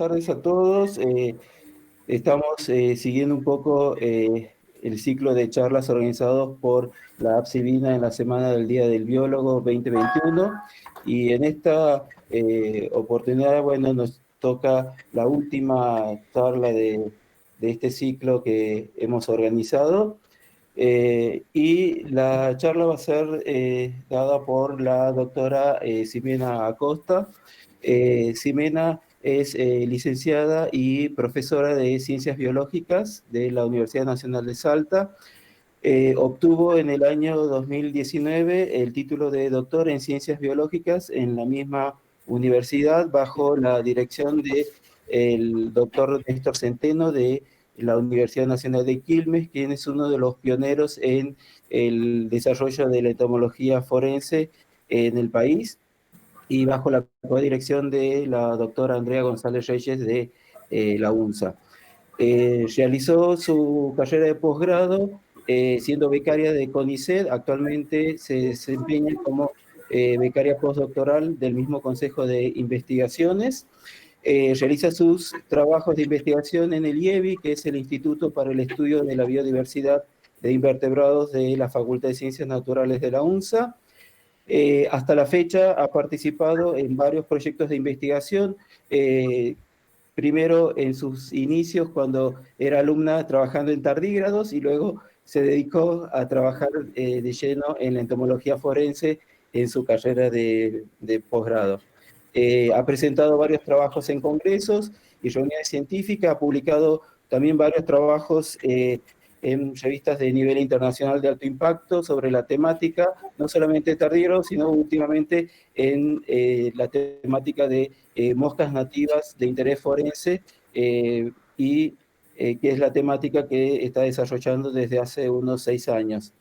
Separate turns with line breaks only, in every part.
tardes a todos. Estamos siguiendo un poco el ciclo de charlas organizados por la APSIVINA en la Semana del Día del Biólogo 2021 y en esta oportunidad, bueno, nos toca la última charla de este ciclo que hemos organizado. Y la charla va a ser dada por la doctora Ximena Acosta. Ximena es licenciada y profesora de Ciencias Biológicas de la Universidad Nacional de Salta. Obtuvo en el año 2019 el título de doctor en Ciencias Biológicas en la misma universidad bajo la dirección del doctor Néstor Centeno de la Universidad Nacional de Quilmes, quien es uno de los pioneros en el desarrollo de la entomología forense en el país, y bajo la codirección de la doctora Andrea González Reyes de la UNSA. Realizó su carrera de posgrado siendo becaria de CONICET. Actualmente se desempeña como becaria postdoctoral del mismo Consejo de Investigaciones. Realiza sus trabajos de investigación en el IEBI, que es el Instituto para el Estudio de la Biodiversidad de Invertebrados de la Facultad de Ciencias Naturales de la UNSA. Hasta la fecha ha participado en varios proyectos de investigación, primero en sus inicios cuando era alumna trabajando en tardígrados y luego se dedicó a trabajar de lleno en la entomología forense en su carrera de posgrado. Ha presentado varios trabajos en congresos y reuniones científicas, ha publicado también varios trabajos en revistas de nivel internacional de alto impacto sobre la temática, no solamente tardígrados, sino últimamente en la temática de moscas nativas de interés forense, que es la temática que está desarrollando desde hace unos 6 años.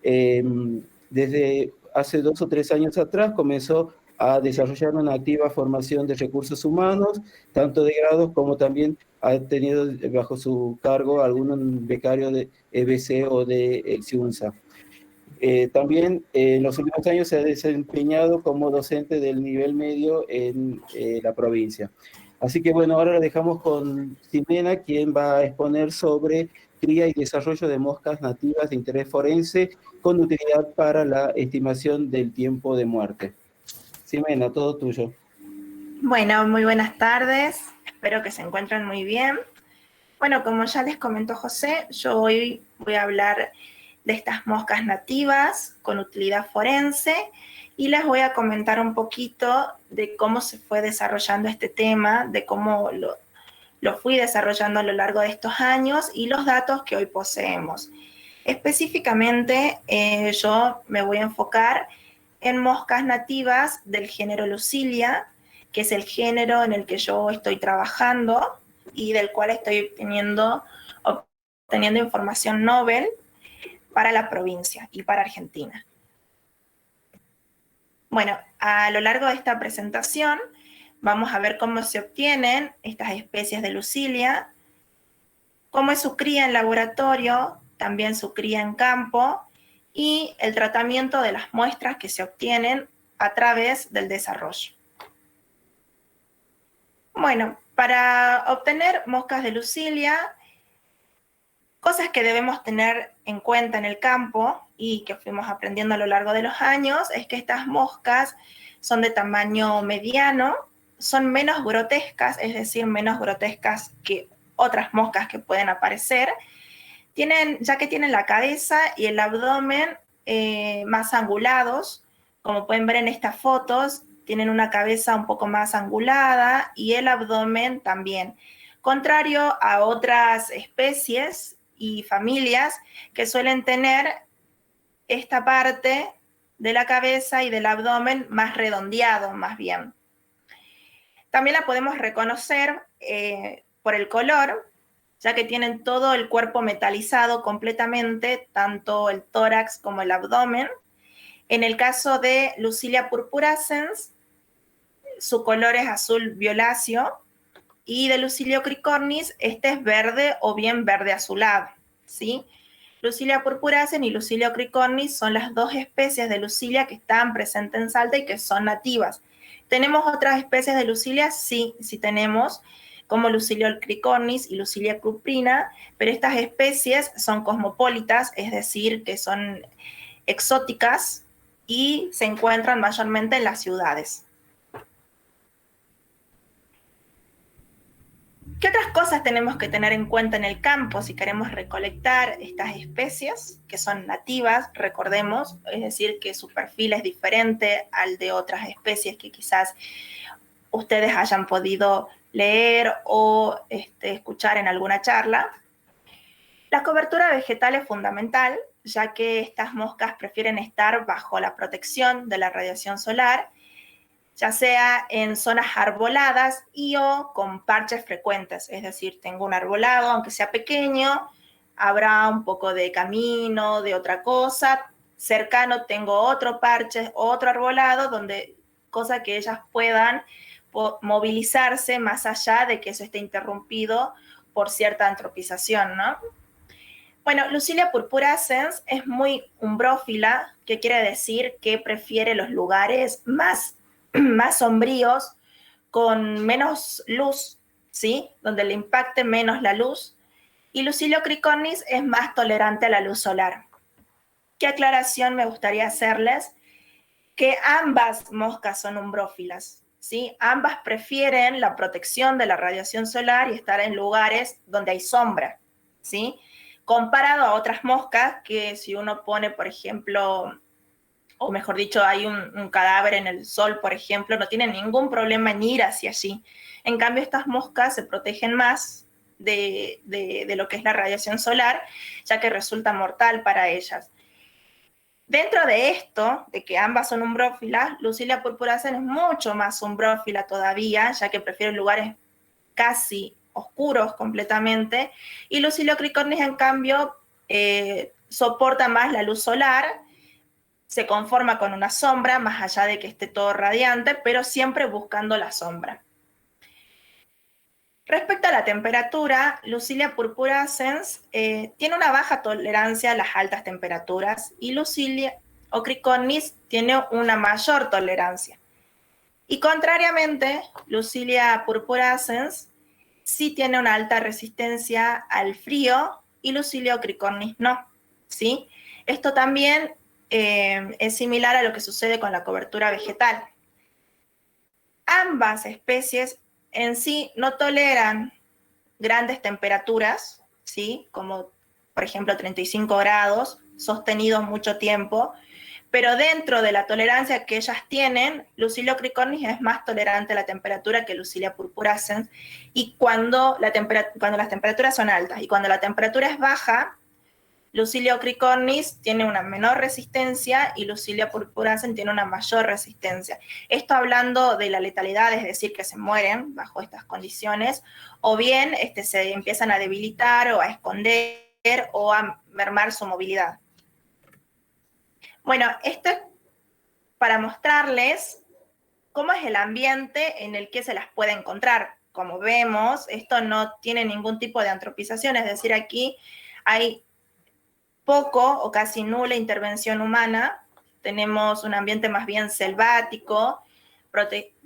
Desde hace 2 o 3 años atrás comenzó a desarrollar una activa formación de recursos humanos, tanto de grados como también ha tenido bajo su cargo algún becario de EBC o de CIUNSA. También en los últimos años se ha desempeñado como docente del nivel medio en la provincia. Así que bueno, ahora la dejamos con Ximena, quien va a exponer sobre cría y desarrollo de moscas nativas de interés forense con utilidad para la estimación del tiempo de muerte. Ximena, todo tuyo.
Bueno, muy buenas tardes, espero que se encuentren muy bien. Bueno, como ya les comentó José, yo hoy voy a hablar de estas moscas nativas con utilidad forense y les voy a comentar un poquito de cómo se fue desarrollando este tema, de cómo lo fui desarrollando a lo largo de estos años y los datos que hoy poseemos. Específicamente, yo me voy a enfocar en moscas nativas del género Lucilia, que es el género en el que yo estoy trabajando y del cual estoy obteniendo información Nobel para la provincia y para Argentina. Bueno, a lo largo de esta presentación vamos a ver cómo se obtienen estas especies de Lucilia, cómo es su cría en laboratorio, también su cría en campo y el tratamiento de las muestras que se obtienen a través del desarrollo. Bueno, para obtener moscas de Lucilia, cosas que debemos tener en cuenta en el campo y que fuimos aprendiendo a lo largo de los años es que estas moscas son de tamaño mediano, son menos grotescas, es decir, menos grotescas que otras moscas que pueden aparecer, ya que tienen la cabeza y el abdomen más angulados, como pueden ver en estas fotos, tienen una cabeza un poco más angulada y el abdomen también. Contrario a otras especies y familias que suelen tener esta parte de la cabeza y del abdomen más redondeado, más bien. También la podemos reconocer por el color, ya que tienen todo el cuerpo metalizado completamente, tanto el tórax como el abdomen. En el caso de Lucilia purpurascens, su color es azul violáceo, y de Lucilio cricornis, este es verde o bien verde azulado, ¿sí? Lucilia purpurascens y Lucilio cricornis son las dos especies de Lucilia que están presentes en Salta y que son nativas. ¿Tenemos otras especies de Lucilia? Sí, sí tenemos. como Lucilia cricornis y Lucilia cuprina, pero estas especies son cosmopolitas, es decir, que son exóticas y se encuentran mayormente en las ciudades. ¿Qué otras cosas tenemos que tener en cuenta en el campo si queremos recolectar estas especies que son nativas, recordemos, es decir, que su perfil es diferente al de otras especies que quizás ustedes hayan podido leer o escuchar en alguna charla? La cobertura vegetal es fundamental, ya que estas moscas prefieren estar bajo la protección de la radiación solar, ya sea en zonas arboladas y o con parches frecuentes, es decir, tengo un arbolado, aunque sea pequeño, habrá un poco de camino, de otra cosa, cercano tengo otro parche, otro arbolado, cosa que ellas puedan movilizarse más allá de que eso esté interrumpido por cierta antropización, ¿no? Bueno, Lucilia purpurascens es muy umbrófila, que quiere decir que prefiere los lugares más sombríos, con menos luz, ¿sí? Donde le impacte menos la luz. Y Lucilio cricornis es más tolerante a la luz solar. ¿Qué aclaración me gustaría hacerles? Que ambas moscas son umbrófilas, ¿sí? Ambas prefieren la protección de la radiación solar y estar en lugares donde hay sombra, ¿sí? Comparado a otras moscas que si uno pone, por ejemplo, o mejor dicho, hay un cadáver en el sol, por ejemplo, no tienen ningún problema en ir hacia allí. En cambio, estas moscas se protegen más de lo que es la radiación solar, ya que resulta mortal para ellas. Dentro de esto, de que ambas son umbrófilas, Lucilia purpurascens es mucho más umbrófila todavía, ya que prefiere lugares casi oscuros completamente, y Lucilio cricornis, en cambio, soporta más la luz solar, se conforma con una sombra, más allá de que esté todo radiante, pero siempre buscando la sombra. Respecto a la temperatura, Lucilia purpurascens tiene una baja tolerancia a las altas temperaturas y Lucilia cricornis tiene una mayor tolerancia. Y contrariamente, Lucilia purpurascens sí tiene una alta resistencia al frío y Lucilia cricornis no, ¿sí? Esto también es similar a lo que sucede con la cobertura vegetal. Ambas especies en sí no toleran grandes temperaturas, ¿sí? Como por ejemplo 35 grados, sostenidos mucho tiempo, pero dentro de la tolerancia que ellas tienen, Lucilio cricornis es más tolerante a la temperatura que Lucilia purpurascens, y cuando las temperaturas son altas y cuando la temperatura es baja, Lucilio cricornis tiene una menor resistencia y Lucilia purpurascens tiene una mayor resistencia. Esto hablando de la letalidad, es decir, que se mueren bajo estas condiciones, o bien se empiezan a debilitar o a esconder o a mermar su movilidad. Bueno, esto es para mostrarles cómo es el ambiente en el que se las puede encontrar. Como vemos, esto no tiene ningún tipo de antropización, es decir, aquí hay poco o casi nula intervención humana, tenemos un ambiente más bien selvático,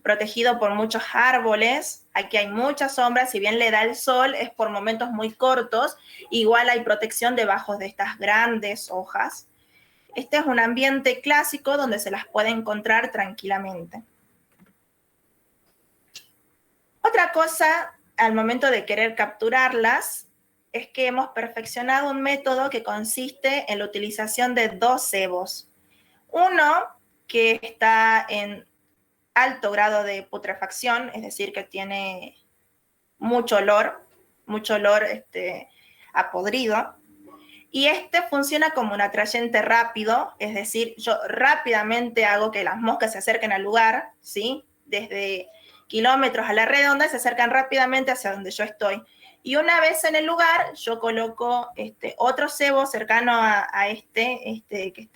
protegido por muchos árboles, aquí hay muchas sombras, si bien le da el sol, es por momentos muy cortos, igual hay protección debajo de estas grandes hojas. Este es un ambiente clásico donde se las puede encontrar tranquilamente. Otra cosa, al momento de querer capturarlas, es que hemos perfeccionado un método que consiste en la utilización de dos cebos. Uno que está en alto grado de putrefacción, es decir, que tiene mucho olor a podrido, y funciona como un atrayente rápido, es decir, yo rápidamente hago que las moscas se acerquen al lugar, ¿sí? Desde kilómetros a la redonda se acercan rápidamente hacia donde yo estoy. Y una vez en el lugar, yo coloco otro cebo cercano a que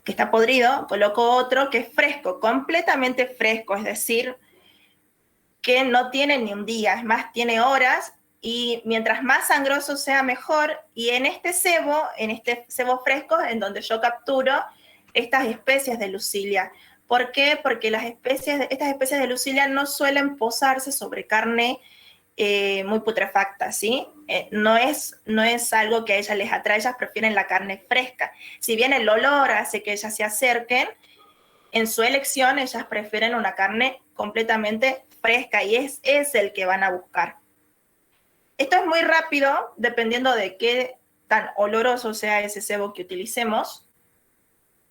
está podrido, coloco otro que es fresco, completamente fresco, es decir, que no tiene ni un día, es más, tiene horas, y mientras más sangroso sea, mejor. Y en este cebo fresco, en donde yo capturo estas especies de Lucilia. ¿Por qué? Porque estas especies de Lucilia no suelen posarse sobre carne muy putrefacta, ¿sí? No es algo que a ellas les atrae, ellas prefieren la carne fresca. Si bien el olor hace que ellas se acerquen, en su elección ellas prefieren una carne completamente fresca y es el que van a buscar. Esto es muy rápido, dependiendo de qué tan oloroso sea ese cebo que utilicemos,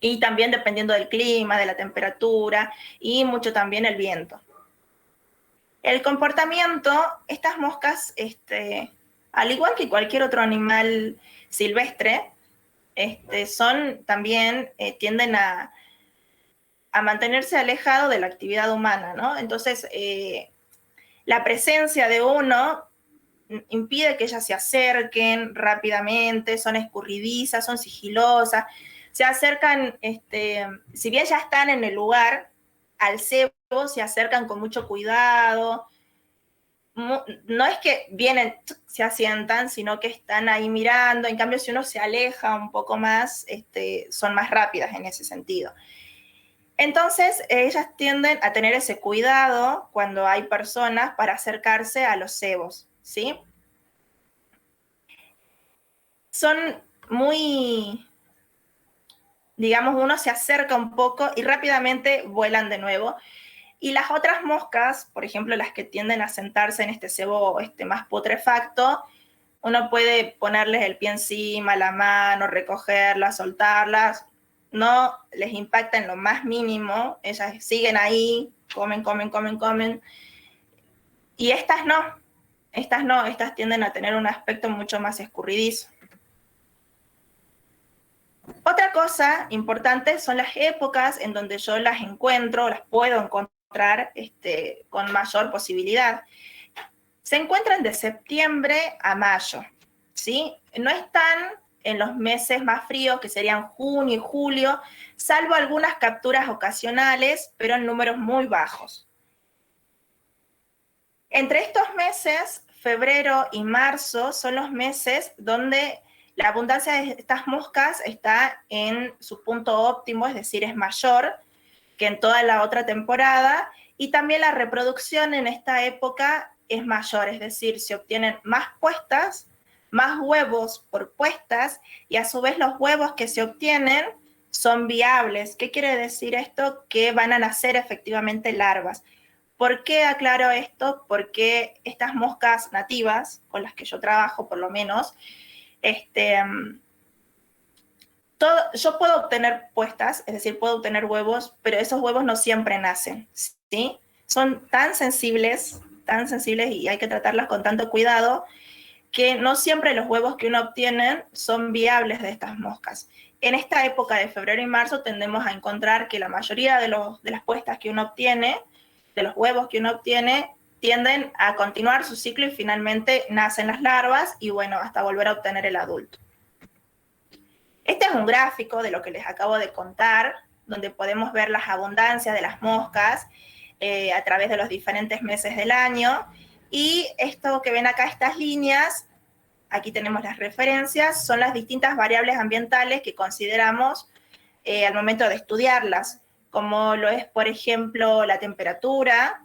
y también dependiendo del clima, de la temperatura y mucho también el viento. El comportamiento, estas moscas, al igual que cualquier otro animal silvestre, son también, tienden a mantenerse alejado de la actividad humana, ¿no? Entonces, la presencia de uno impide que ellas se acerquen rápidamente, son escurridizas, son sigilosas, se acercan, si bien ya están en el lugar, al cebo se acercan con mucho cuidado. No es que vienen, se asientan, sino que están ahí mirando. En cambio, si uno se aleja un poco más, son más rápidas en ese sentido. Entonces, ellas tienden a tener ese cuidado cuando hay personas para acercarse a los cebos, ¿sí? Son muy, digamos, uno se acerca un poco y rápidamente vuelan de nuevo. Y las otras moscas, por ejemplo, las que tienden a sentarse en este cebo más putrefacto, uno puede ponerles el pie encima, la mano, recogerlas, soltarlas, no les impacta en lo más mínimo, ellas siguen ahí, comen, comen, comen, comen. Y estas no, estas tienden a tener un aspecto mucho más escurridizo. Otra cosa importante son las épocas en donde yo las encuentro, las puedo encontrar con mayor posibilidad. Se encuentran de septiembre a mayo, ¿sí? No están en los meses más fríos, que serían junio y julio, salvo algunas capturas ocasionales, pero en números muy bajos. Entre estos meses, febrero y marzo, son los meses donde la abundancia de estas moscas está en su punto óptimo, es decir, es mayor que en toda la otra temporada, y también la reproducción en esta época es mayor, es decir, se obtienen más puestas, más huevos por puestas, y a su vez los huevos que se obtienen son viables. ¿Qué quiere decir esto? Que van a nacer efectivamente larvas. ¿Por qué aclaro esto? Porque estas moscas nativas, con las que yo trabajo por lo menos, yo puedo obtener puestas, es decir, puedo obtener huevos, pero esos huevos no siempre nacen, ¿sí? Son tan sensibles y hay que tratarlas con tanto cuidado que no siempre los huevos que uno obtiene son viables de estas moscas. En esta época de febrero y marzo tendemos a encontrar que la mayoría de las puestas que uno obtiene, de los huevos que uno obtiene, tienden a continuar su ciclo y finalmente nacen las larvas y bueno, hasta volver a obtener el adulto. Este es un gráfico de lo que les acabo de contar, donde podemos ver las abundancias de las moscas a través de los diferentes meses del año. Y esto que ven acá, estas líneas, aquí tenemos las referencias, son las distintas variables ambientales que consideramos al momento de estudiarlas, como lo es, por ejemplo, la temperatura,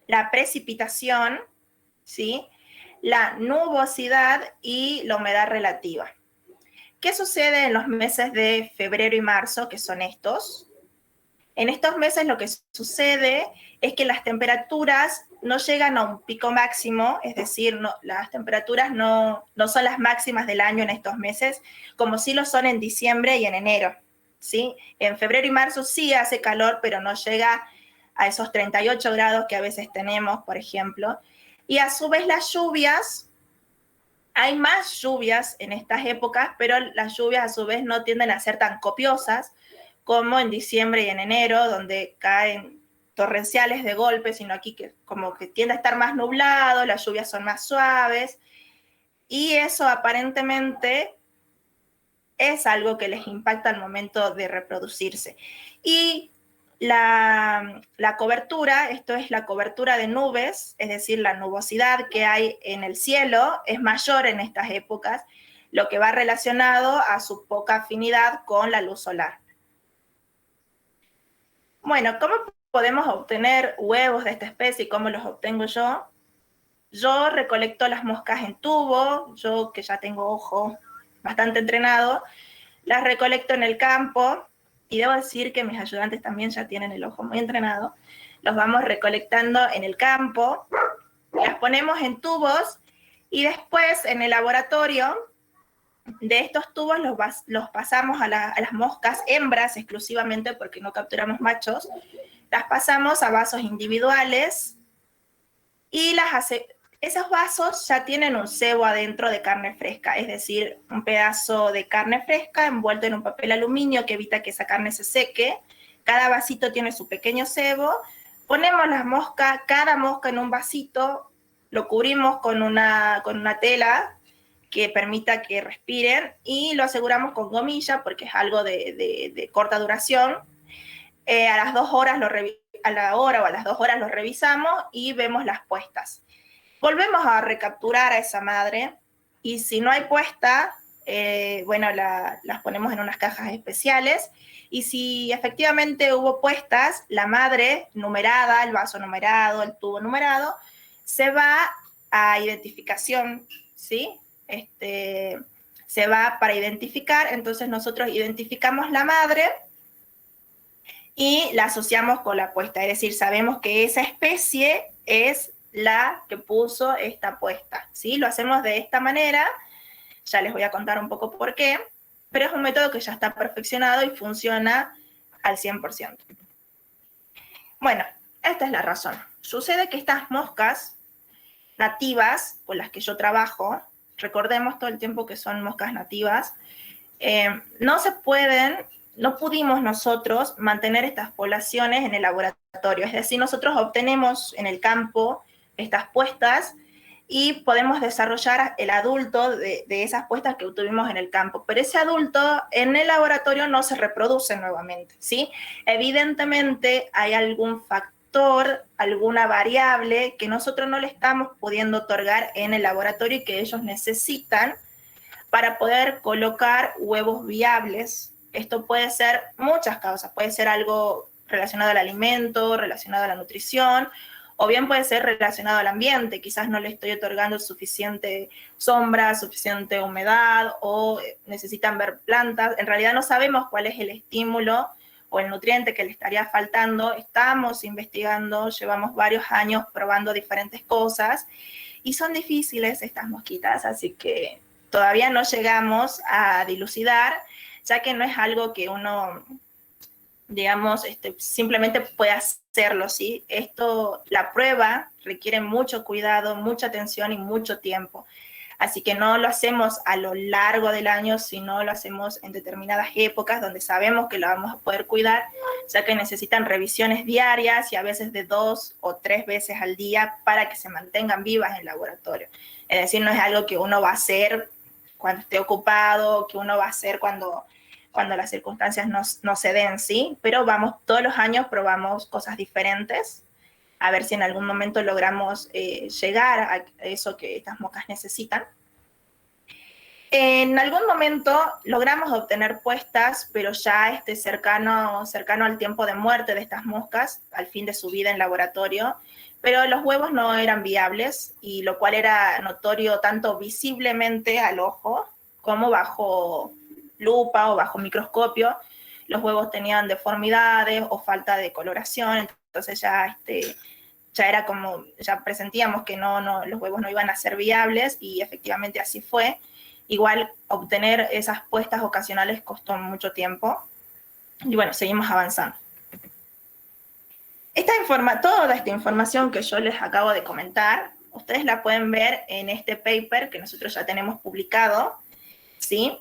la precipitación, ¿sí? La nubosidad y la humedad relativa. ¿Qué sucede en los meses de febrero y marzo, que son estos? En estos meses lo que sucede es que las temperaturas no llegan a un pico máximo, es decir, las temperaturas no son las máximas del año en estos meses, como sí lo son en diciembre y en enero, ¿sí? En febrero y marzo sí hace calor, pero no llega a esos 38 grados que a veces tenemos, por ejemplo. Y a su vez las lluvias, hay más lluvias en estas épocas, pero las lluvias a su vez no tienden a ser tan copiosas como en diciembre y en enero, donde caen torrenciales de golpe, sino aquí que como que tiende a estar más nublado, las lluvias son más suaves, y eso aparentemente es algo que les impacta al momento de reproducirse. Y la cobertura, esto es la cobertura de nubes, es decir, la nubosidad que hay en el cielo es mayor en estas épocas, lo que va relacionado a su poca afinidad con la luz solar. Bueno, ¿cómo podemos obtener huevos de esta especie y cómo los obtengo yo? Yo recolecto las moscas en tubo, yo que ya tengo ojo bastante entrenado, las recolecto en el campo, y debo decir que mis ayudantes también ya tienen el ojo muy entrenado. Los vamos recolectando en el campo, las ponemos en tubos, y después en el laboratorio de estos tubos los pasamos a las moscas hembras exclusivamente, porque no capturamos machos, las pasamos a vasos individuales y esos vasos ya tienen un cebo adentro de carne fresca, es decir, un pedazo de carne fresca envuelto en un papel aluminio que evita que esa carne se seque. Cada vasito tiene su pequeño cebo. Ponemos las moscas, cada mosca en un vasito, lo cubrimos con una tela que permita que respiren y lo aseguramos con gomilla porque es algo de corta duración. A las 2 horas a la hora o a las 2 horas lo revisamos y vemos las puestas. Volvemos a recapturar a esa madre y si no hay puesta, bueno, las ponemos en unas cajas especiales, y si efectivamente hubo puestas, la madre numerada, el vaso numerado, el tubo numerado, se va a identificación, ¿sí? Se va para identificar, entonces nosotros identificamos la madre y la asociamos con la puesta, es decir, sabemos que esa especie es la que puso esta puesta, ¿sí? Lo hacemos de esta manera, ya les voy a contar un poco por qué, pero es un método que ya está perfeccionado y funciona al 100%. Bueno, esta es la razón. Sucede que estas moscas nativas con las que yo trabajo, recordemos todo el tiempo que son moscas nativas, no pudimos nosotros mantener estas poblaciones en el laboratorio, es decir, nosotros obtenemos en el campo estas puestas y podemos desarrollar el adulto de esas puestas que obtuvimos en el campo, pero ese adulto en el laboratorio no se reproduce nuevamente, ¿sí? Evidentemente hay algún factor, alguna variable que nosotros no le estamos pudiendo otorgar en el laboratorio y que ellos necesitan para poder colocar huevos viables. Esto puede ser muchas causas, puede ser algo relacionado al alimento, relacionado a la nutrición, o bien puede ser relacionado al ambiente, quizás no le estoy otorgando suficiente sombra, suficiente humedad, o necesitan ver plantas. En realidad no sabemos cuál es el estímulo o el nutriente que le estaría faltando. Estamos investigando, llevamos varios años probando diferentes cosas, y son difíciles estas mosquitas, así que todavía no llegamos a dilucidar, ya que no es algo que uno, digamos, simplemente puede hacerlo, ¿sí? La prueba requiere mucho cuidado, mucha atención y mucho tiempo. Así que no lo hacemos a lo largo del año, sino lo hacemos en determinadas épocas donde sabemos que lo vamos a poder cuidar, ya que necesitan revisiones diarias y a veces de 2 o 3 veces al día para que se mantengan vivas en el laboratorio. Es decir, no es algo que uno va a hacer cuando esté ocupado, que uno va a hacer cuando las circunstancias no se den, ¿sí? Pero todos los años probamos cosas diferentes, a ver si en algún momento logramos llegar a eso que estas moscas necesitan. En algún momento logramos obtener puestas, pero ya cercano al tiempo de muerte de estas moscas, al fin de su vida en laboratorio, pero los huevos no eran viables, y lo cual era notorio tanto visiblemente al ojo como bajo lupa o bajo microscopio. Los huevos tenían deformidades o falta de coloración, entonces ya era como, ya presentíamos que los huevos no iban a ser viables, y efectivamente así fue. Igual obtener esas puestas ocasionales costó mucho tiempo, y bueno, seguimos avanzando. Toda esta información que yo les acabo de comentar, ustedes la pueden ver en este paper que nosotros ya tenemos publicado, ¿sí?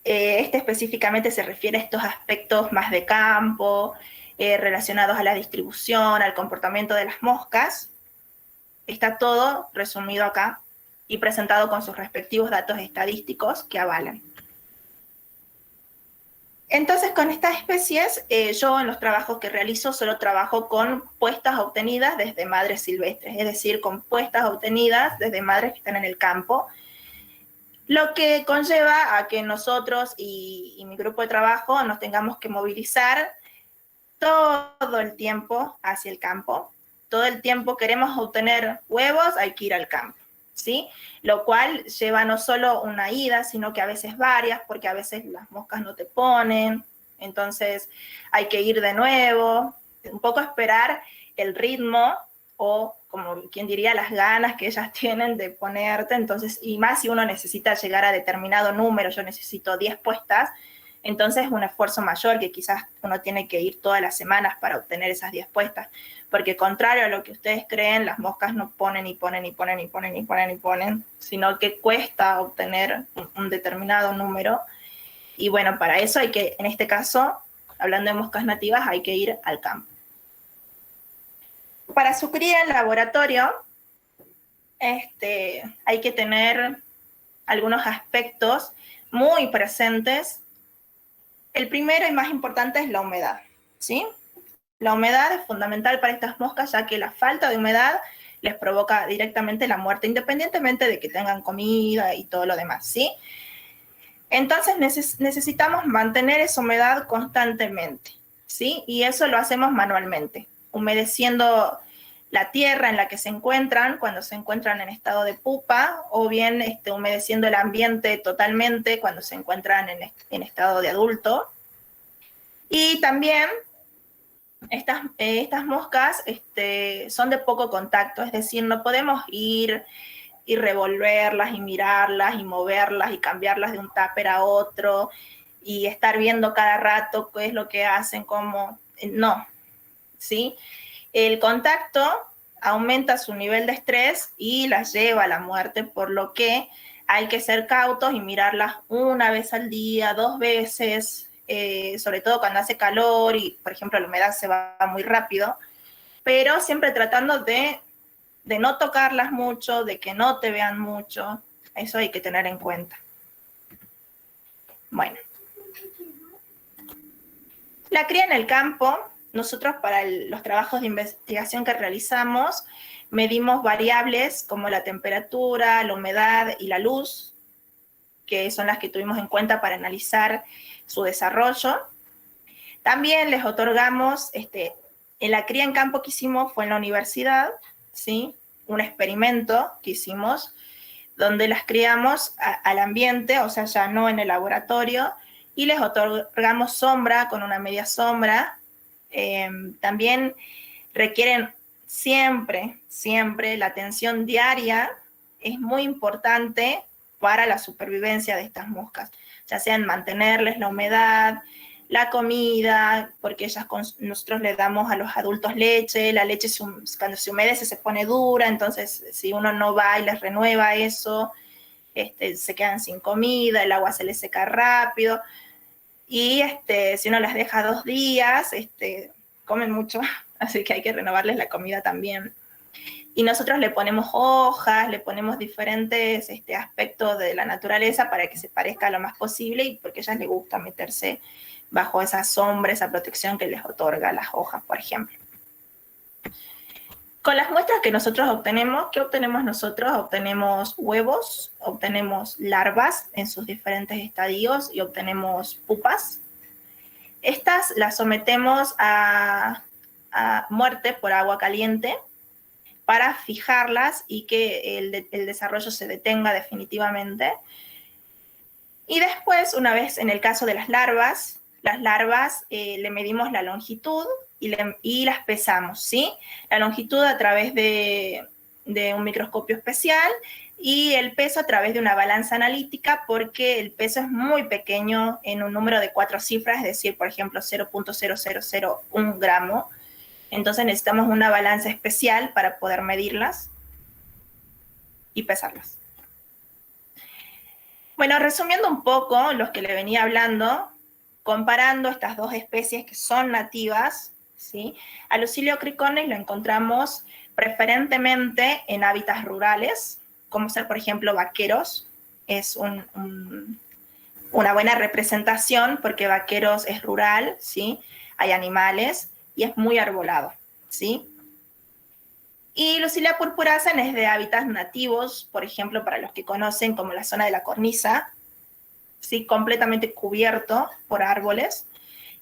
Específicamente se refiere a estos aspectos más de campo, relacionados a la distribución, al comportamiento de las moscas. Está todo resumido acá y presentado con sus respectivos datos estadísticos que avalan. Entonces, con estas especies, yo en los trabajos que realizo solo trabajo con puestas obtenidas desde madres silvestres, es decir, con puestas obtenidas desde madres que están en el campo, lo que conlleva a que nosotros y mi grupo de trabajo nos tengamos que movilizar todo el tiempo hacia el campo. Todo el tiempo queremos obtener huevos, hay que ir al campo, ¿sí? Lo cual lleva no solo una ida, sino que a veces varias, porque a veces las moscas no te ponen, entonces hay que ir de nuevo, un poco esperar el ritmo o, como quien diría, las ganas que ellas tienen de ponerte, entonces, y más si uno necesita llegar a determinado número, yo necesito 10 puestas, entonces es un esfuerzo mayor que quizás uno tiene que ir todas las semanas para obtener esas 10 puestas, porque contrario a lo que ustedes creen, las moscas no ponen y ponen y ponen y ponen y ponen y ponen, sino que cuesta obtener un determinado número. Y bueno, para eso hay que, en este caso, hablando de moscas nativas, hay que ir al campo. Para su cría en laboratorio, hay que tener algunos aspectos muy presentes. El primero y más importante es la humedad, ¿sí? La humedad es fundamental para estas moscas, ya que la falta de humedad les provoca directamente la muerte, independientemente de que tengan comida y todo lo demás, ¿sí? Entonces necesitamos mantener esa humedad constantemente, ¿sí? Y eso lo hacemos manualmente, humedeciendo la tierra en la que se encuentran cuando se encuentran en estado de pupa, o bien humedeciendo el ambiente totalmente cuando se encuentran en estado de adulto. Y también estas moscas son de poco contacto, es decir, no podemos ir y revolverlas y mirarlas y moverlas y cambiarlas de un tupper a otro y estar viendo cada rato qué es lo que hacen, cómo, no, ¿sí? El contacto aumenta su nivel de estrés y las lleva a la muerte, por lo que hay que ser cautos y mirarlas una vez al día, 2 veces, sobre todo cuando hace calor y, por ejemplo, la humedad se va muy rápido, pero siempre tratando de no tocarlas mucho, de que no te vean mucho, eso hay que tener en cuenta. Bueno, la cría en el campo, nosotros para los trabajos de investigación que realizamos, medimos variables como la temperatura, la humedad y la luz, que son las que tuvimos en cuenta para analizar su desarrollo. También les otorgamos, en la cría en campo que hicimos fue en la universidad, ¿sí? Un experimento que hicimos, donde las criamos al ambiente, o sea, ya no en el laboratorio, y les otorgamos sombra con una media sombra. También requieren siempre, siempre la atención diaria, es muy importante para la supervivencia de estas moscas, ya sea en mantenerles la humedad, la comida, porque nosotros le damos a los adultos leche, la leche cuando se humedece se pone dura, entonces si uno no va y les renueva eso, se quedan sin comida, el agua se les seca rápido, y si uno las deja 2 días, comen mucho, así que hay que renovarles la comida también. Y nosotros le ponemos hojas, le ponemos diferentes aspectos de la naturaleza para que se parezca lo más posible y porque a ellas les gusta meterse bajo esa sombra, esa protección que les otorga las hojas, por ejemplo. Con las muestras que nosotros obtenemos, ¿qué obtenemos nosotros? Obtenemos huevos, obtenemos larvas en sus diferentes estadios y obtenemos pupas. Estas las sometemos a muerte por agua caliente para fijarlas y que el desarrollo se detenga definitivamente. Y después, una vez en el caso de las larvas le medimos la longitud y las pesamos, ¿sí? La longitud a través de un microscopio especial y el peso a través de una balanza analítica, porque el peso es muy pequeño en un número de 4 cifras, es decir, por ejemplo, 0.0001 gramo. Entonces necesitamos una balanza especial para poder medirlas y pesarlas. Bueno, resumiendo un poco los que le venía hablando, comparando estas dos especies que son nativas, ¿sí? A Lucilio cricones lo encontramos preferentemente en hábitats rurales, como ser, por ejemplo, vaqueros. Es una buena representación porque vaqueros es rural, ¿sí? Hay animales y es muy arbolado, ¿sí? Y Lucilia purpurascens es de hábitats nativos, por ejemplo, para los que conocen, como la zona de la cornisa, ¿sí? Completamente cubierto por árboles.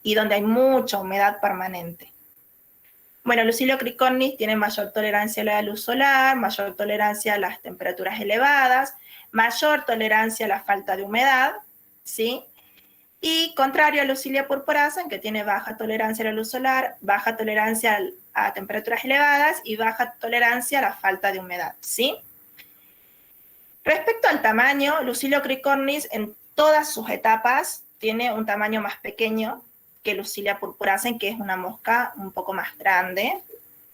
y donde hay mucha humedad permanente. Bueno, Lucilio cricornis tiene mayor tolerancia a la luz solar, mayor tolerancia a las temperaturas elevadas, mayor tolerancia a la falta de humedad, ¿sí? Y contrario a Lucilia purpurascens, que tiene baja tolerancia a la luz solar, baja tolerancia a temperaturas elevadas y baja tolerancia a la falta de humedad, ¿sí? Respecto al tamaño, Lucilio cricornis en todas sus etapas tiene un tamaño más pequeño que Lucilia purpurascens, que es una mosca un poco más grande,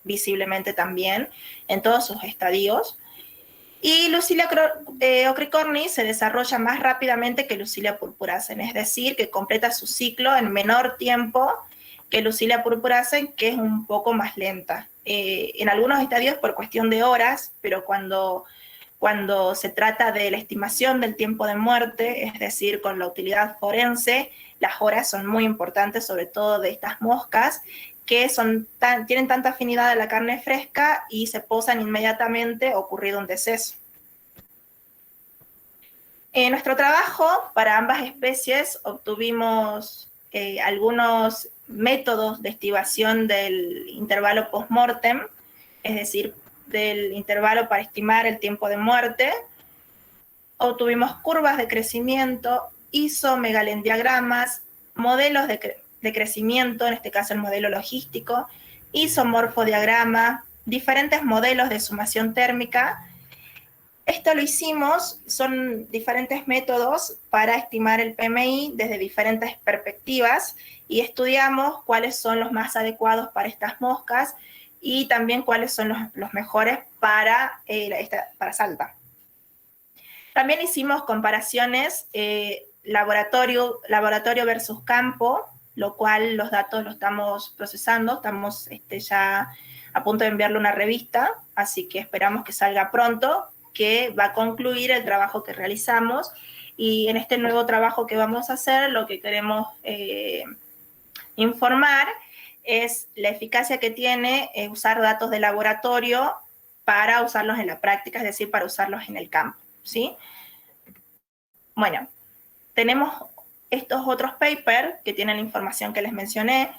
visiblemente también, en todos sus estadios. Y Lucilia ocricornis se desarrolla más rápidamente que Lucilia purpurascens, es decir, que completa su ciclo en menor tiempo que Lucilia purpurascens, que es un poco más lenta. En algunos estadios por cuestión de horas, pero cuando se trata de la estimación del tiempo de muerte, es decir, con la utilidad forense, las horas son muy importantes, sobre todo de estas moscas, que tienen tanta afinidad a la carne fresca y se posan inmediatamente ocurrido un deceso. En nuestro trabajo, para ambas especies, obtuvimos algunos métodos de estimación del intervalo post-mortem, es decir, del intervalo para estimar el tiempo de muerte. Obtuvimos curvas de crecimiento, isomegalendiagramas, modelos de crecimiento, en este caso el modelo logístico, isomorfodiagrama, diferentes modelos de sumación térmica. Esto lo hicimos, son diferentes métodos para estimar el PMI desde diferentes perspectivas y estudiamos cuáles son los más adecuados para estas moscas y también cuáles son los mejores para Salta. También hicimos comparaciones laboratorio versus campo, lo cual los datos los estamos procesando, estamos ya a punto de enviarle una revista, así que esperamos que salga pronto, que va a concluir el trabajo que realizamos, y en este nuevo trabajo que vamos a hacer, lo que queremos informar es la eficacia que tiene usar datos de laboratorio para usarlos en la práctica, es decir, para usarlos en el campo, ¿sí? Bueno, tenemos estos otros papers que tienen la información que les mencioné,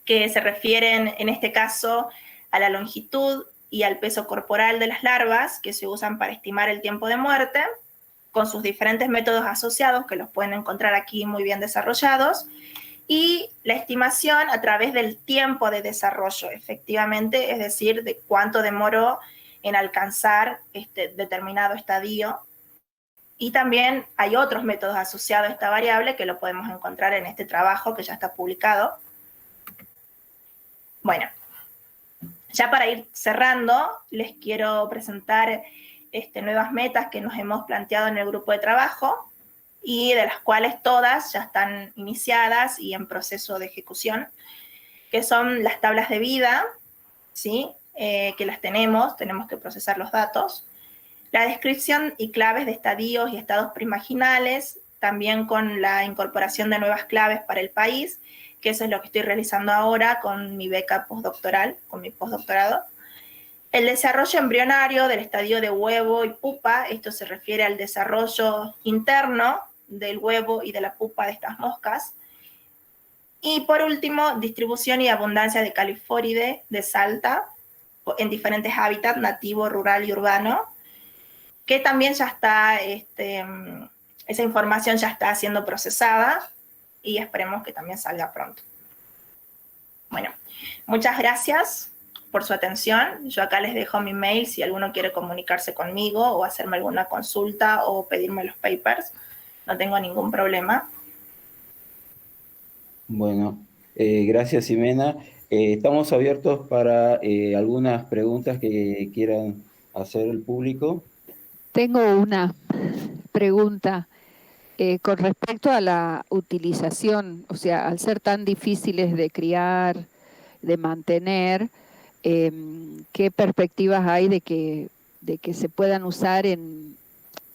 que se refieren en este caso a la longitud y al peso corporal de las larvas que se usan para estimar el tiempo de muerte, con sus diferentes métodos asociados que los pueden encontrar aquí muy bien desarrollados, y la estimación a través del tiempo de desarrollo, efectivamente, es decir, de cuánto demoró en alcanzar este determinado estadio. Y también hay otros métodos asociados a esta variable que lo podemos encontrar en este trabajo que ya está publicado. Bueno, ya para ir cerrando, les quiero presentar nuevas metas que nos hemos planteado en el grupo de trabajo y de las cuales todas ya están iniciadas y en proceso de ejecución, que son las tablas de vida, ¿sí? Que las tenemos que procesar los datos, la descripción y claves de estadios y estados primaginales, también con la incorporación de nuevas claves para el país, que eso es lo que estoy realizando ahora con mi beca postdoctoral, con mi postdoctorado. El desarrollo embrionario del estadio de huevo y pupa, esto se refiere al desarrollo interno del huevo y de la pupa de estas moscas. Y por último, distribución y abundancia de Califóridae de Salta en diferentes hábitats, nativo, rural y urbano, que también ya está, esa información ya está siendo procesada y esperemos que también salga pronto. Bueno, muchas gracias por su atención. Yo acá les dejo mi mail si alguno quiere comunicarse conmigo o hacerme alguna consulta o pedirme los papers. No tengo ningún problema.
Bueno, gracias, Ximena. Estamos abiertos para algunas preguntas que quieran hacer el público.
Tengo una pregunta con respecto a la utilización, o sea, al ser tan difíciles de criar, de mantener, ¿qué perspectivas hay de que se puedan usar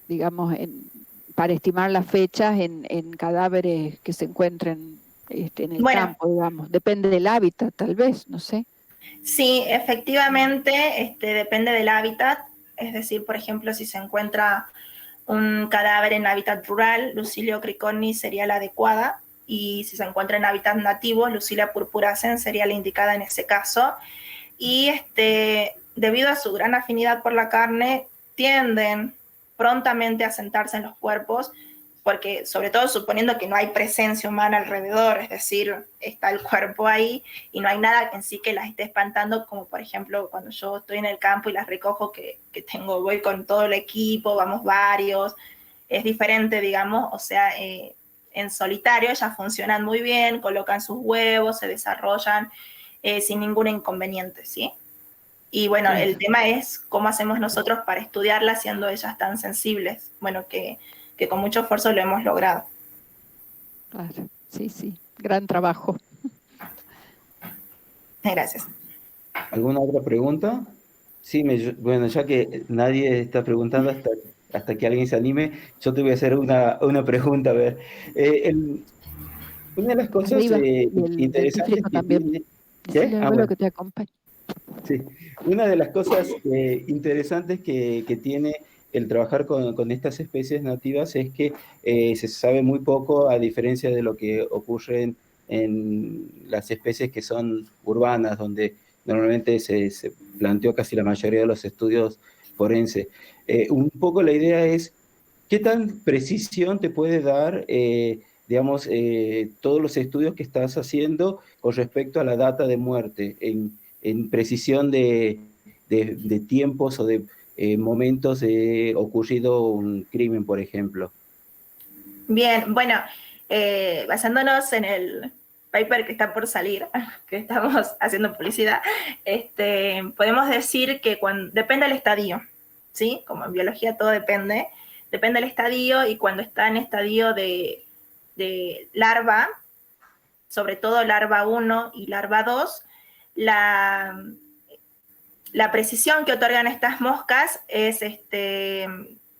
digamos, para estimar las fechas en cadáveres que se encuentren en el campo, digamos? Depende del hábitat, tal vez, no sé.
Sí, efectivamente, depende del hábitat. Es decir, por ejemplo, si se encuentra un cadáver en hábitat rural, Lucilio cricornis sería la adecuada, y si se encuentra en hábitats nativos, Lucilia purpurascens sería la indicada en ese caso. Y debido a su gran afinidad por la carne, tienden prontamente a sentarse en los cuerpos, porque sobre todo suponiendo que no hay presencia humana alrededor, es decir, está el cuerpo ahí y no hay nada en sí que las esté espantando, como por ejemplo cuando yo estoy en el campo y las recojo, que voy con todo el equipo, vamos varios, es diferente, digamos, o sea, en solitario ellas funcionan muy bien, colocan sus huevos, se desarrollan sin ningún inconveniente, ¿sí? Y bueno,
Claro.
el tema es cómo hacemos nosotros para estudiarlas siendo ellas tan sensibles. Bueno, que con mucho esfuerzo lo hemos logrado.
Claro, sí, sí, gran trabajo.
Gracias.
¿Alguna otra pregunta? Sí, bueno, ya que nadie está preguntando hasta que alguien se anime, yo te voy a hacer una pregunta. A ver, Eh, el- una de las cosas
Arriba, y el
interesantes
dentífrico
que
también.
tiene... ¿Qué?
Decirle al
Ah,
abuelo
bueno.
que te acompañe.
Sí, una de las cosas interesantes que tiene el trabajar con estas especies nativas es que se sabe muy poco, a diferencia de lo que ocurre en las especies que son urbanas, donde normalmente se planteó casi la mayoría de los estudios forenses. Un poco la idea es, ¿qué tan precisión te puede dar, digamos, todos los estudios que estás haciendo con respecto a la data de muerte en precisión de tiempos o de momentos de ocurrido un crimen, por ejemplo?
Bien, bueno, basándonos en el paper que está por salir, que estamos haciendo publicidad, podemos decir que depende del estadio, ¿sí? Como en biología todo depende del estadio, y cuando está en estadio de larva, sobre todo larva 1 y larva 2, la, la precisión que otorgan estas moscas es,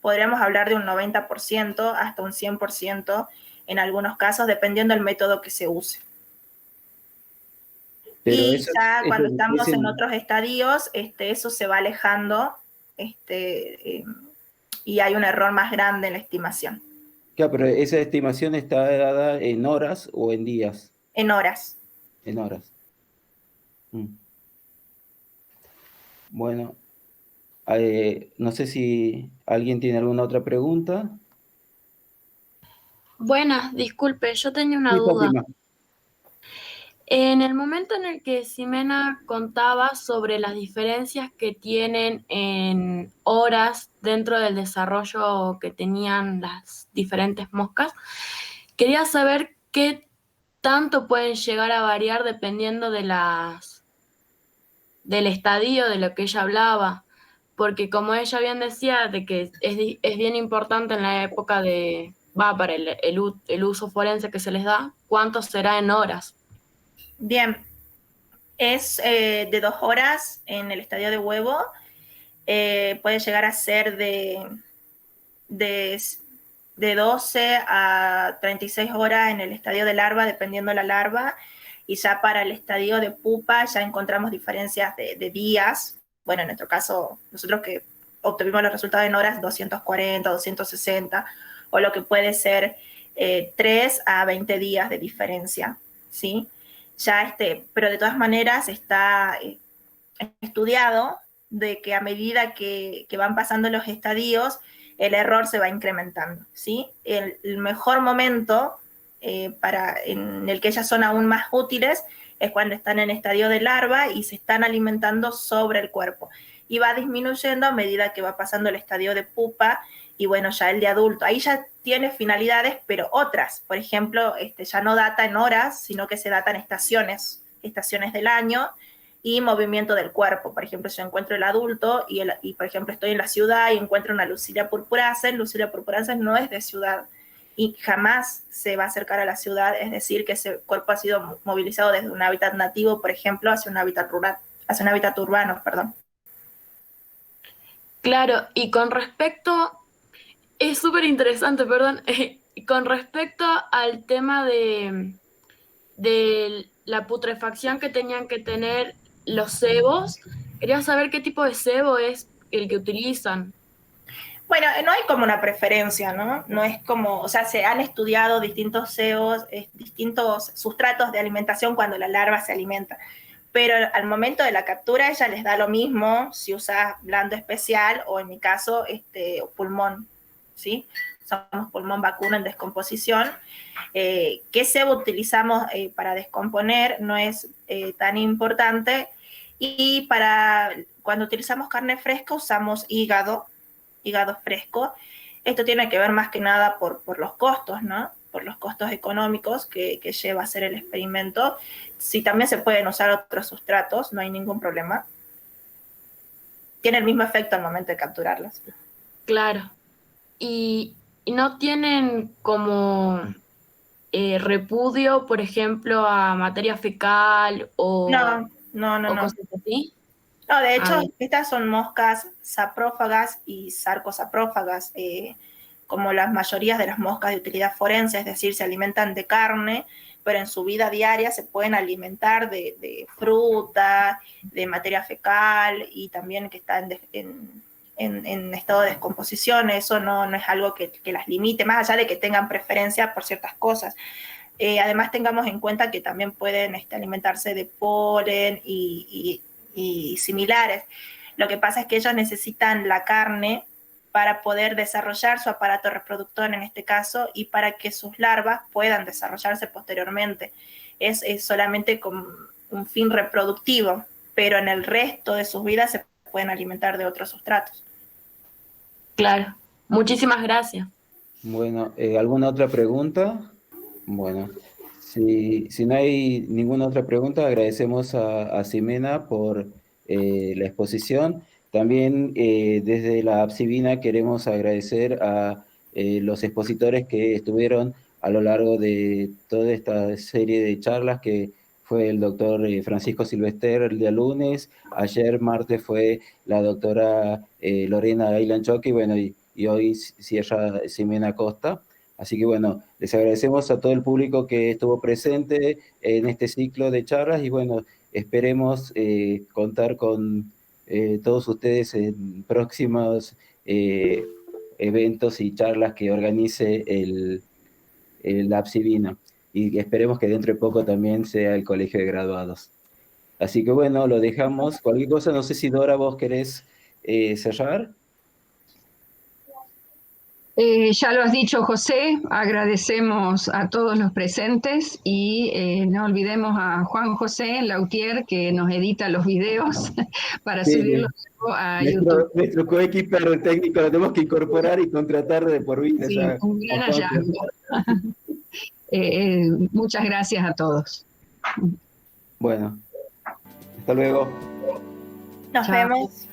podríamos hablar de un 90% hasta un 100% en algunos casos, dependiendo del método que se use.
Pero
Y
eso,
ya
eso
cuando
es
estamos en otros estadios, eso se va alejando, y hay un error más grande en la estimación,
claro, pero esa estimación está dada en horas o en días,
en horas.
en horas. Mm. Bueno, no sé si alguien tiene alguna otra pregunta.
Buenas, disculpe, yo tenía una
Sí,
duda.
Fátima.
En el momento en el que Ximena contaba sobre las diferencias que tienen en horas dentro del desarrollo que tenían las diferentes moscas, quería saber qué tanto pueden llegar a variar dependiendo de del estadio de lo que ella hablaba, porque como ella bien decía, de que es bien importante en la época para el uso forense que se les da, ¿cuánto será en horas?
Bien, es de 2 horas en el estadio de huevo, puede llegar a ser de, de 12 a 36 horas en el estadio de larva, dependiendo de la larva, y ya para el estadio de pupa ya encontramos diferencias de días. Bueno, en nuestro caso, nosotros que obtuvimos los resultados en horas, 240, 260, o lo que puede ser 3 a 20 días de diferencia, ¿sí? Ya pero de todas maneras está estudiado de que a medida que van pasando los estadios, el error se va incrementando, ¿sí? El mejor momento en el que ellas son aún más útiles es cuando están en estadio de larva y se están alimentando sobre el cuerpo. Y va disminuyendo a medida que va pasando el estadio de pupa y bueno, ya el de adulto. Ahí ya tiene finalidades, pero otras. Por ejemplo, ya no data en horas, sino que se data en estaciones del año, y movimiento del cuerpo. Por ejemplo, si yo encuentro el adulto y por ejemplo, estoy en la ciudad y encuentro una Lucilia purpurascens no es de ciudad y jamás se va a acercar a la ciudad, es decir, que ese cuerpo ha sido movilizado desde un hábitat nativo, por ejemplo, hacia un hábitat rural, hacia un hábitat urbano, perdón.
Claro, y con respecto, es súper interesante, perdón, con respecto al tema de la putrefacción que tenían que tener los cebos, quería saber qué tipo de cebo es el que utilizan.
Bueno, no hay como una preferencia, ¿no? No es como, o sea, se han estudiado distintos CEOs, distintos sustratos de alimentación cuando la larva se alimenta, pero al momento de la captura ella les da lo mismo si usa blando especial o en mi caso pulmón, ¿sí? Usamos pulmón vacuno en descomposición. ¿Qué cebo utilizamos para descomponer? No es tan importante. Y para cuando utilizamos carne fresca usamos hígado fresco. Esto tiene que ver más que nada por los costos, ¿no? Por los costos económicos que lleva a hacer el experimento. Si también se pueden usar otros sustratos, no hay ningún problema. Tiene el mismo efecto al momento de capturarlas.
Claro. Y no tienen como repudio, por ejemplo, a materia fecal
No, no, no,
o
no.
cosas así.
No, de hecho,
Ah, bien.
estas son moscas saprófagas y sarcosaprófagas, como las mayorías de las moscas de utilidad forense, es decir, se alimentan de carne, pero en su vida diaria se pueden alimentar de fruta, de materia fecal y también que está en estado de descomposición. Eso no es algo que las limite, más allá de que tengan preferencia por ciertas cosas. Además, tengamos en cuenta que también pueden alimentarse de polen y similares. Lo que pasa es que ellos necesitan la carne para poder desarrollar su aparato reproductor en este caso y para que sus larvas puedan desarrollarse posteriormente. Es solamente con un fin reproductivo, pero en el resto de sus vidas se pueden alimentar de otros sustratos.
Claro. Muchísimas gracias.
Bueno, ¿alguna otra pregunta? Bueno, si no hay ninguna otra pregunta, agradecemos a Ximena por la exposición. También desde la APSIVINA queremos agradecer a los expositores que estuvieron a lo largo de toda esta serie de charlas, que fue el doctor Francisco Silvester el día lunes, ayer martes fue la doctora Lorena Aylan Choque, bueno, y hoy cierra Ximena Costa. Así que bueno, les agradecemos a todo el público que estuvo presente en este ciclo de charlas y bueno, esperemos contar con todos ustedes en próximos eventos y charlas que organice el APSIVINA y esperemos que dentro de poco también sea el Colegio de Graduados. Así que bueno, lo dejamos. Cualquier cosa, no sé si Dora vos querés cerrar.
Ya lo has dicho, José, agradecemos a todos los presentes y no olvidemos a Juan José Lautier, que nos edita los videos para subirlos a YouTube.
Nuestro coequiper técnico lo tenemos que incorporar y contratar de por vida.
Sí,
Ya,
un gran hallazgo. Muchas gracias a todos.
Bueno, hasta luego.
Nos
Chao.
vemos.